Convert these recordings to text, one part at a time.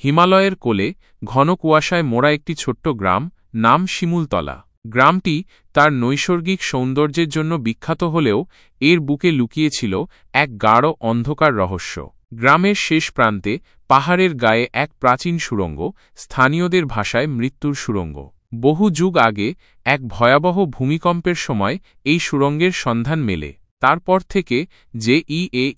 হিমালয়ের কোলে ঘন কুয়াশায় মোড়া একটি ছোট্ট গ্রাম, নাম শিমুলতলা। গ্রামটি তার নৈসর্গিক সৌন্দর্যের জন্য বিখ্যাত হলেও এর বুকে লুকিয়েছিল এক গাঢ় অন্ধকার রহস্য। গ্রামের শেষ প্রান্তে পাহাড়ের গায়ে এক প্রাচীন সুড়ঙ্গ, স্থানীয়দের ভাষায় মৃত্যুর সুড়ঙ্গ। বহু যুগ আগে এক ভয়াবহ ভূমিকম্পের সময় এই সুড়ঙ্গের সন্ধান মেলে। তারপর থেকে যে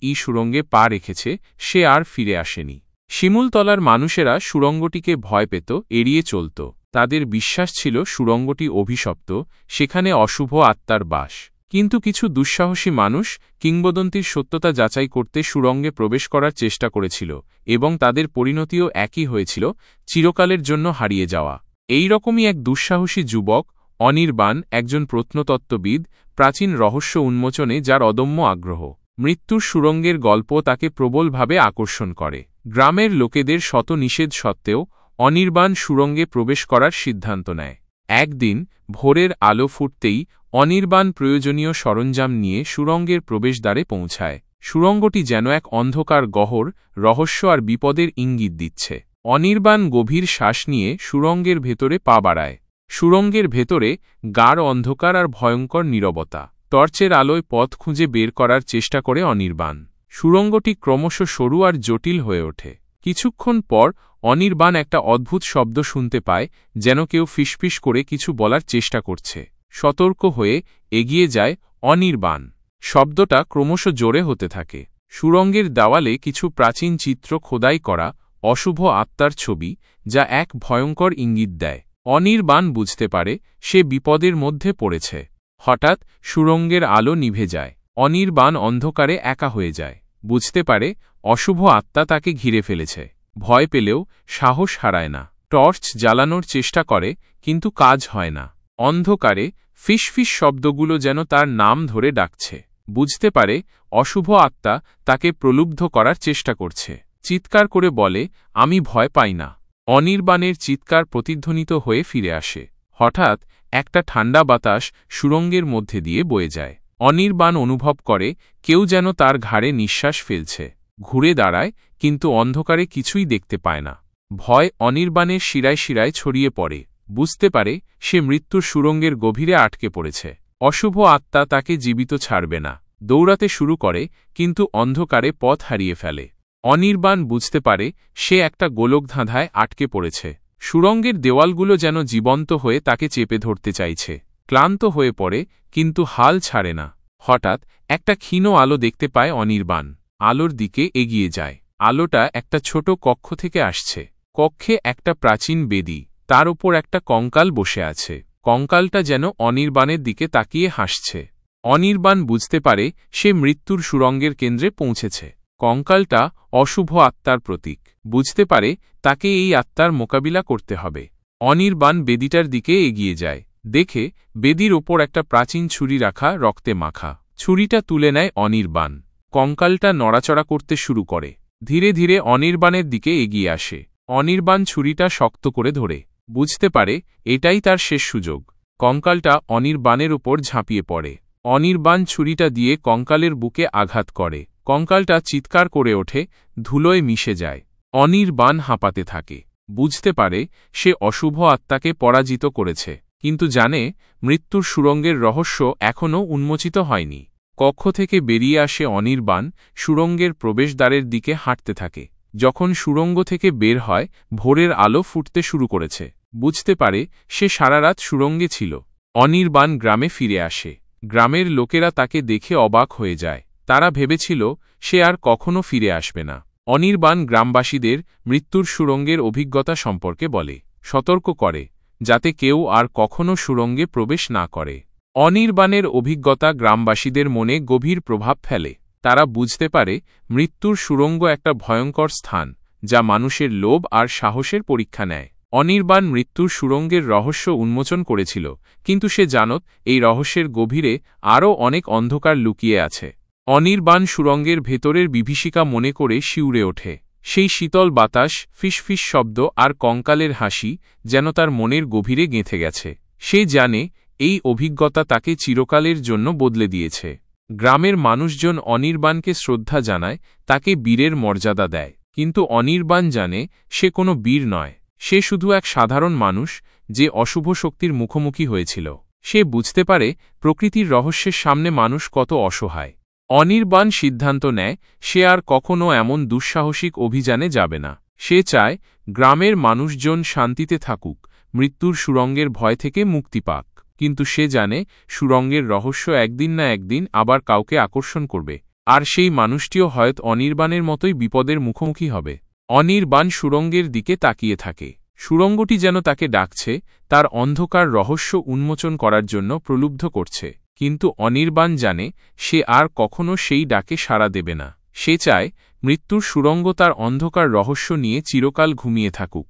এই সুড়ঙ্গে পা রেখেছে সে আর ফিরে আসেনি। শিমুলতলার মানুষেরা সুড়ঙ্গটিকে ভয় পেত, এড়িয়ে চলত। তাদের বিশ্বাস ছিল সুড়ঙ্গটি অভিশপ্ত, সেখানে অশুভ আত্মার বাস। কিন্তু কিছু দুঃসাহসী মানুষ কিংবদন্তির সত্যতা যাচাই করতে সুড়ঙ্গে প্রবেশ করার চেষ্টা করেছিল, এবং তাদের পরিণতিও একই হয়েছিল, চিরকালের জন্য হারিয়ে যাওয়া। এই রকমই এক দুঃসাহসী যুবক অনির্বাণ, একজন প্রত্নতত্ত্ববিদ, প্রাচীন রহস্য উন্মোচনে যার অদম্য আগ্রহ। মৃত্যুর সুড়ঙ্গের গল্প তাকে প্রবলভাবে আকর্ষণ করে। গ্রামের লোকেদের শত নিষেধ সত্ত্বেও অনির্বাণ সুড়ঙ্গে প্রবেশ করার সিদ্ধান্ত নেয়। একদিন ভোরের আলো ফুটতেই অনির্বাণ প্রয়োজনীয় সরঞ্জাম নিয়ে সুড়ঙ্গের প্রবেশদ্বারে পৌঁছায়। সুড়ঙ্গটি যেন এক অন্ধকার গহ্বর, রহস্য আর বিপদের ইঙ্গিত দিচ্ছে। অনির্বাণ গভীর শ্বাস নিয়ে সুড়ঙ্গের ভেতরে পা বাড়ায়। সুড়ঙ্গের ভেতরে গাঢ় অন্ধকার আর ভয়ঙ্কর নীরবতা। টর্চের আলোয় পথ খুঁজে বের করার চেষ্টা করে অনির্বাণ। সুড়ঙ্গটি ক্রমশ সরু আর জটিল হয়ে ওঠে। কিছুক্ষণ পর অনির্বাণ একটা অদ্ভুত শব্দ শুনতে পায়, যেন কেউ ফিসফিস করে কিছু বলার চেষ্টা করছে। সতর্ক হয়ে এগিয়ে যায় অনির্বাণ। শব্দটা ক্রমশ জোরে হতে থাকে। সুড়ঙ্গের দেওয়ালে কিছু প্রাচীন চিত্র খোদাই করা, অশুভ আত্মার ছবি, যা এক ভয়ঙ্কর ইঙ্গিত দেয়। অনির্বাণ বুঝতে পারে সে বিপদের মধ্যে পড়েছে। হঠাৎ সুড়ঙ্গের আলো নিভে যায়। অনির্বাণ অন্ধকারে একা হয়ে যায়। বুঝতে পারে অশুভ আত্মা তাকে ঘিরে ফেলেছে। ভয় পেলেও সাহস হারায় না। টর্চ জ্বালানোর চেষ্টা করে, কিন্তু কাজ হয় না। অন্ধকারে ফিসফিস শব্দগুলো যেন তার নাম ধরে ডাকছে। বুঝতে পারে অশুভ আত্মা তাকে প্রলুব্ধ করার চেষ্টা করছে। চিৎকার করে বলে, আমি ভয় পাই না। অনির্বাণের চিৎকার প্রতিধ্বনিত হয়ে ফিরে আসে। হঠাৎ একটা ঠান্ডা বাতাস সুড়ঙ্গের মধ্যে দিয়ে বয়ে যায়। অনির্বাণ অনুভব করে কেউ যেন তার ঘাড়ে নিঃশ্বাস ফেলছে। ঘুরে দাঁড়ায়, কিন্তু অন্ধকারে কিছুই দেখতে পায় না। ভয় অনির্বাণের শিরায় শিরায় ছড়িয়ে পড়ে। বুঝতে পারে সে মৃত্যুর সুড়ঙ্গের গভীরে আটকে পড়েছে। অশুভ আত্মা তাকে জীবিত ছাড়বে না। দৌড়াতে শুরু করে, কিন্তু অন্ধকারে পথ হারিয়ে ফেলে। অনির্বাণ বুঝতে পারে সে একটা গোলকধাঁধায় আটকে পড়েছে। সুড়ঙ্গের দেওয়ালগুলো যেন জীবন্ত হয়ে তাকে চেপে ধরতে চাইছে। ক্লান্ত হয়ে পড়ে, কিন্তু হাল ছাড়ে না। হঠাৎ একটা ক্ষীণ আলো দেখতে পায় অনির্বাণ। আলোর দিকে এগিয়ে যায়। আলোটা একটা ছোট কক্ষ থেকে আসছে। কক্ষে একটা প্রাচীন বেদি, তার উপর একটা কঙ্কাল বসে আছে। কঙ্কালটা যেন অনির্বাণের দিকে তাকিয়ে হাসছে। অনির্বাণ বুঝতে পারে সে মৃত্যুর সুড়ঙ্গের কেন্দ্রে পৌঁছেছে। কঙ্কালটা অশুভ আত্মার প্রতীক। বুঝতে পারে তাকে এই আত্মার মোকাবিলা করতে হবে। অনির্বাণ বেদিটার দিকে এগিয়ে যায়। দেখে বেদির ওপর একটা প্রাচীন ছুরি রাখা, রক্তে মাখা। ছুরিটা তুলে নেয় অনির্বাণ। কঙ্কালটা নড়াচড়া করতে শুরু করে। ধীরে ধীরে অনির্বাণের দিকে এগিয়ে আসে। অনির্বাণ ছুরিটা শক্ত করে ধরে। বুঝতে পারে এটাই তার শেষ সুযোগ। কঙ্কালটা অনির্বাণের উপর ঝাঁপিয়ে পড়ে। অনির্বাণ ছুরিটা দিয়ে কঙ্কালের বুকে আঘাত করে। কঙ্কালটা চিৎকার করে ওঠে, ধুলোয় মিশে যায়। অনির্বাণ হাঁপাতে থাকে। বুঝতে পারে সে অশুভ আত্মাকে পরাজিত করেছে, কিন্তু জানে মৃত্যুর সুড়ঙ্গের রহস্য এখনও উন্মোচিত হয়নি। কক্ষ থেকে বেরিয়ে আসে অনির্বাণ, সুড়ঙ্গের প্রবেশদ্বারের দিকে হাঁটতে থাকে। যখন সুড়ঙ্গ থেকে বের হয়, ভোরের আলো ফুটতে শুরু করেছে। বুঝতে পারে সে সারারাত সুড়ঙ্গে ছিল। অনির্বাণ গ্রামে ফিরে আসে। গ্রামের লোকেরা তাকে দেখে অবাক হয়ে যায়। তারা ভেবেছিল সে আর কখনো ফিরে আসবে না। অনির্বাণ গ্রামবাসীদের মৃত্যুর সুড়ঙ্গের অভিজ্ঞতা সম্পর্কে বলে, সতর্ক করে যাতে কেউ আর কখনো সুড়ঙ্গে প্রবেশ না করে। অনির্বাণের অভিজ্ঞতা গ্রামবাসীদের মনে গভীর প্রভাব ফেলে। তারা বুঝতে পারে মৃত্যুর সুড়ঙ্গ একটা ভয়ঙ্কর স্থান, যা মানুষের লোভ আর সাহসের পরীক্ষা নেয়। অনির্বাণ মৃত্যুর সুড়ঙ্গের রহস্য উন্মোচন করেছিল, কিন্তু সে জানত এই রহস্যের গভীরে আরও অনেক অন্ধকার লুকিয়ে আছে। অনির্বাণ সুড়ঙ্গের ভেতরের বিভীষিকা মনে করে শিউরে ওঠে। সেই শীতল বাতাস, ফিসফিস শব্দ আর কঙ্কালের হাসি যেন তার মনের গভীরে গেঁথে গেছে। সে জানে এই অভিজ্ঞতা তাকে চিরকালের জন্য বদলে দিয়েছে। গ্রামের মানুষজন অনির্বাণকে শ্রদ্ধা জানায়, তাকে বীরের মর্যাদা দেয়। কিন্তু অনির্বাণ জানে সে কোনো বীর নয়, সে শুধু এক সাধারণ মানুষ যে অশুভ শক্তির মুখোমুখি হয়েছিল। সে বুঝতে পারে প্রকৃতির রহস্যের সামনে মানুষ কত অসহায়। অনির্বাণ সিদ্ধান্ত নেয় সে আর কখনও এমন দুঃসাহসিক অভিযানে যাবে না। সে চায় গ্রামের মানুষজন শান্তিতে থাকুক, মৃত্যুর সুড়ঙ্গের ভয় থেকে মুক্তি পাক। কিন্তু সে জানে সুড়ঙ্গের রহস্য একদিন না একদিন আবার কাউকে আকর্ষণ করবে, আর সেই মানুষটিও হয়তো অনির্বাণের মতোই বিপদের মুখোমুখি হবে। অনির্বাণ সুড়ঙ্গের দিকে তাকিয়ে থাকে। সুড়ঙ্গটি যেন তাকে ডাকছে, তার অন্ধকার রহস্য উন্মোচন করার জন্য প্রলুব্ধ করছে। কিন্তু অনির্বাণ জানে সে আর কখনো সেই ডাকে সাড়া দেবে না। সে চায় মৃত্যুর সুড়ঙ্গ তার অন্ধকার রহস্য নিয়ে চিরকাল ঘুমিয়ে থাকুক।